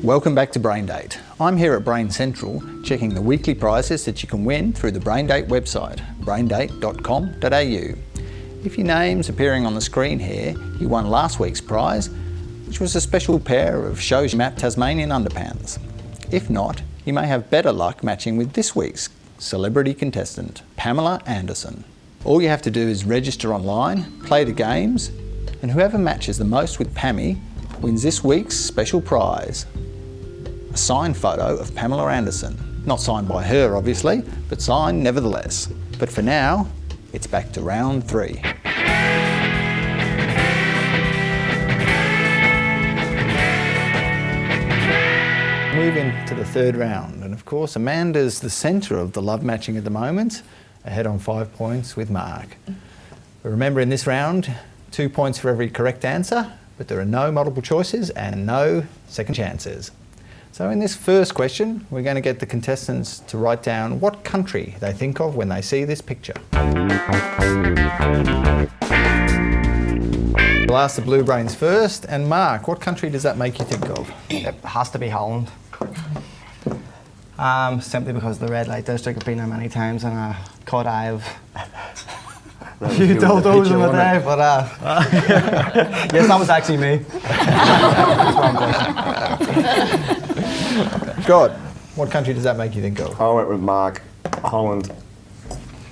Welcome back to Braindate. I'm here at Brain Central checking the weekly prizes that you can win through the Braindate website, braindate.com.au. If your name's appearing on the screen here, you won last week's prize, which was a special pair of Shows Map Tasmanian underpants. If not, you may have better luck matching with this week's celebrity contestant, Pamela Anderson. All you have to do is register online, play the games, and whoever matches the most with Pammy wins this week's special prize. A signed photo of Pamela Anderson. Not signed by her, obviously, but signed nevertheless. But for now, it's back to round 3. Move into the third round, and of course Amanda's the centre of the love matching at the moment, ahead on 5 points with Mark. But remember, in this round, 2 points for every correct answer, but there are no multiple choices and no second chances. So in this first question, we're going to get the contestants to write down what country they think of when they see this picture. We'll ask the Blue Brains first, and Mark, what country does that make you think of? It has to be Holland. Simply because the red light district, I've been there many times and I caught eye of a few dildos in the day, but yes, that was actually me. Scott, what country does that make you think of? I went with Mark, Holland.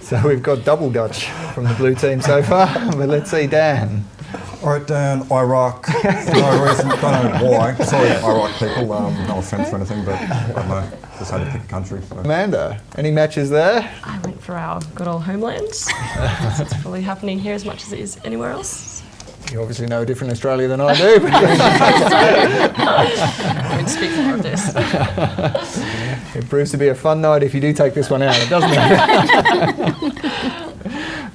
So we've got double Dutch from the blue team so far, but let's see Dan. I wrote down Iraq. No reason, don't know why. Sorry, Iraq people. No offence or anything, but I don't know. Just had to pick a country. So. Amanda, any matches there? I went for our good old homeland. It's probably happening here as much as it is anywhere else. You obviously know a different Australia than I do. I won't speak more of this. It proves to be a fun night if you do take this one out, doesn't it?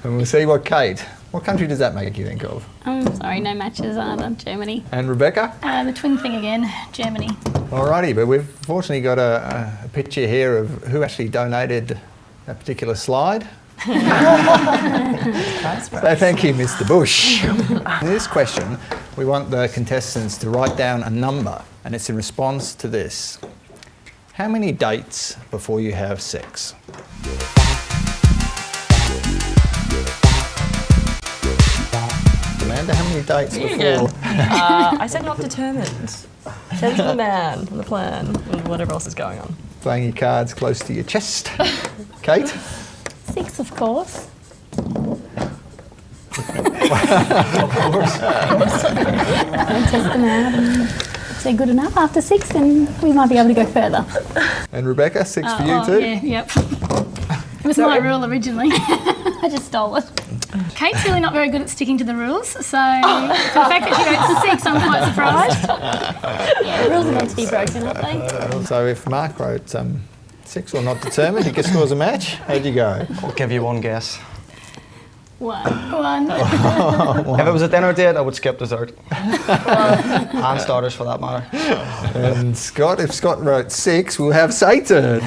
And we'll see what country does that make you think of? Sorry, no matches either. Germany. And Rebecca? The twin thing again, Germany. Alrighty, but we've fortunately got a picture here of who actually donated that particular slide. So thank you, Mr. Bush. In this question, we want the contestants to write down a number, and it's in response to this. How many dates before you have sex? Amanda, how many dates before? I said not determined. Send to the man and the plan and whatever else is going on. Playing your cards close to your chest. Kate? 6, of course. Test them out and if they're good enough after 6, then we might be able to go further. And Rebecca, 6 for you too? Yeah, yep. It was my rule originally. I just stole it. Kate's really not very good at sticking to the rules, so for the fact that she wrote 6, I'm quite surprised. Yeah, the rules are meant to be broken, aren't they? So if Mark wrote 6 or not determined, he gets scores a match. How'd you go? I'll give you one guess. 1. If it was a dinner date, I would skip dessert. And starters for that matter. And Scott, if Scott wrote 6, we'll have Satan.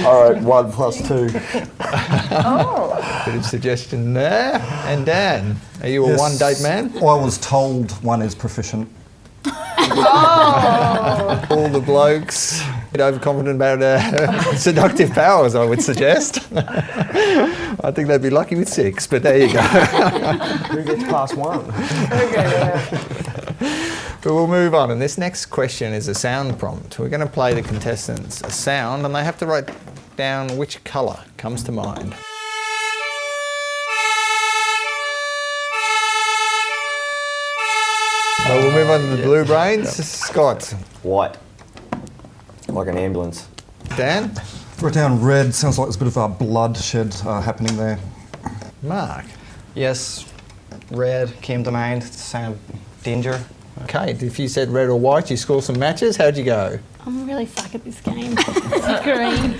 All right, 1 plus 2. Bit of suggestion there. And Dan, are you a one-date man? I was told one is proficient. All the blokes a bit overconfident about seductive powers, I would suggest. I think they'd be lucky with 6, but there you go. Who gets past 1? But we'll move on, and this next question is a sound prompt. We're going to play the contestants a sound, and they have to write down which colour comes to mind. So we'll move on to the Blue Brains. Scott. White. Like an ambulance. Dan. Wrote down red. Sounds like there's a bit of bloodshed happening there. Mark. Yes, red came to mind. It's a sign of danger. Kate, if you said red or white, you score some matches. How'd you go? I'm really fuck at this game. It's green.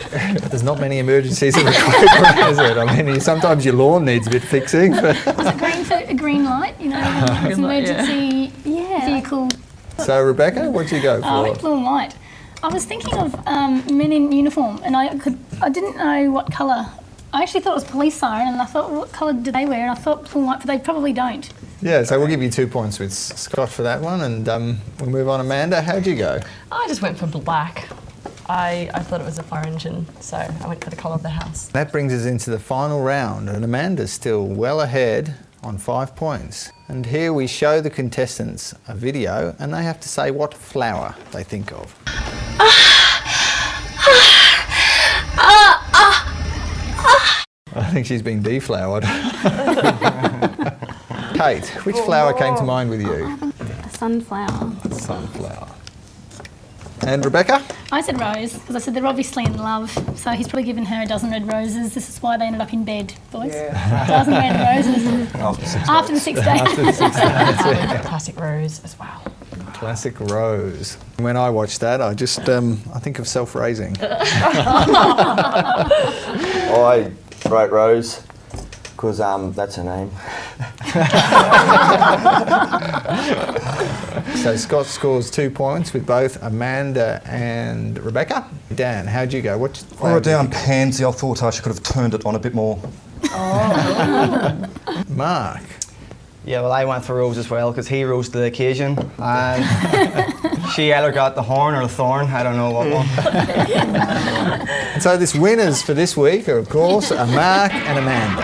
There's not many emergencies that require green, is it? I mean, sometimes your lawn needs a bit fixing. But Was it green for a green light? You know, it's emergency vehicle. So, Rebecca, what'd you go for? I went blue and white. I was thinking of men in uniform, and I didn't know what colour. I actually thought it was police siren, and I thought, what colour do they wear? And I thought blue and white, but they probably don't. Yeah, so we'll give you 2 points with Scott for that one, and we'll move on. Amanda, how'd you go? I just went for black. I thought it was a fire engine, so I went for the colour of the house. That brings us into the final round, and Amanda's still well ahead on 5 points. And here we show the contestants a video, and they have to say what flower they think of. I think she's been deflowered. Kate, which flower came to mind with you? A sunflower. Sunflower. And Rebecca? I said rose because I said they're obviously in love, so he's probably given her a dozen red roses. This is why they ended up in bed, boys. A dozen red roses after the 6 days. Classic rose as well. Classic rose. When I watch that, I just I think of self-raising. I wrote Rose because that's her name. So Scott scores 2 points with both Amanda and Rebecca. Dan, how'd you go? What I wrote down pansy. I thought I could have turned it on a bit more. Mark. Yeah, well, I went for rose as well because he rose to the occasion, and she either got the horn or the thorn. I don't know what one. And so this winners for this week are, of course, Mark and Amanda.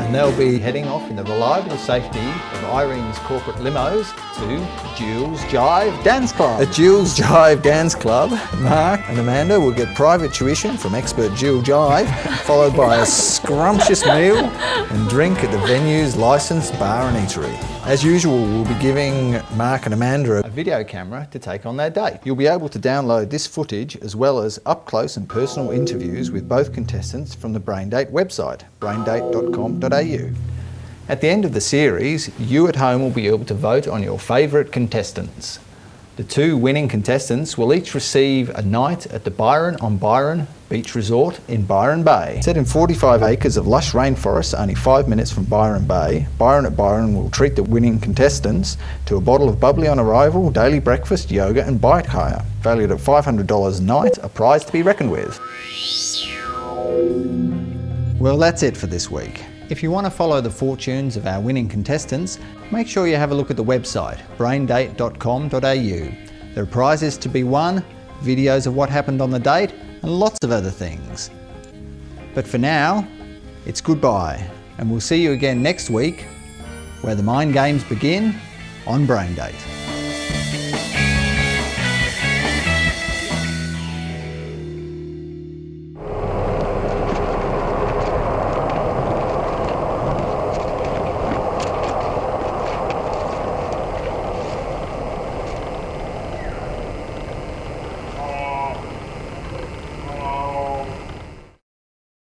And they'll be heading off in the reliable safety of Irene's corporate limos to Jules Jive Dance Club. At Jules Jive Dance Club, Mark and Amanda will get private tuition from expert Jules Jive, followed by a scrumptious meal and drink at the venue's licensed bar and eatery. As usual, we'll be giving Mark and Amanda a video camera to take on their date. You'll be able to download this footage as well as up-close and personal interviews with both contestants from the Braindate website, braindate.com.au. At the end of the series, you at home will be able to vote on your favourite contestants. The 2 winning contestants will each receive a night at the Byron on Byron Beach Resort in Byron Bay. Set in 45 acres of lush rainforest only 5 minutes from Byron Bay, Byron at Byron will treat the winning contestants to a bottle of bubbly on arrival, daily breakfast, yoga and bike hire. Valued at $500 a night, a prize to be reckoned with. Well, that's it for this week. If you want to follow the fortunes of our winning contestants, make sure you have a look at the website, braindate.com.au. There are prizes to be won, videos of what happened on the date, and lots of other things. But for now, it's goodbye, and we'll see you again next week, where the mind games begin on Braindate.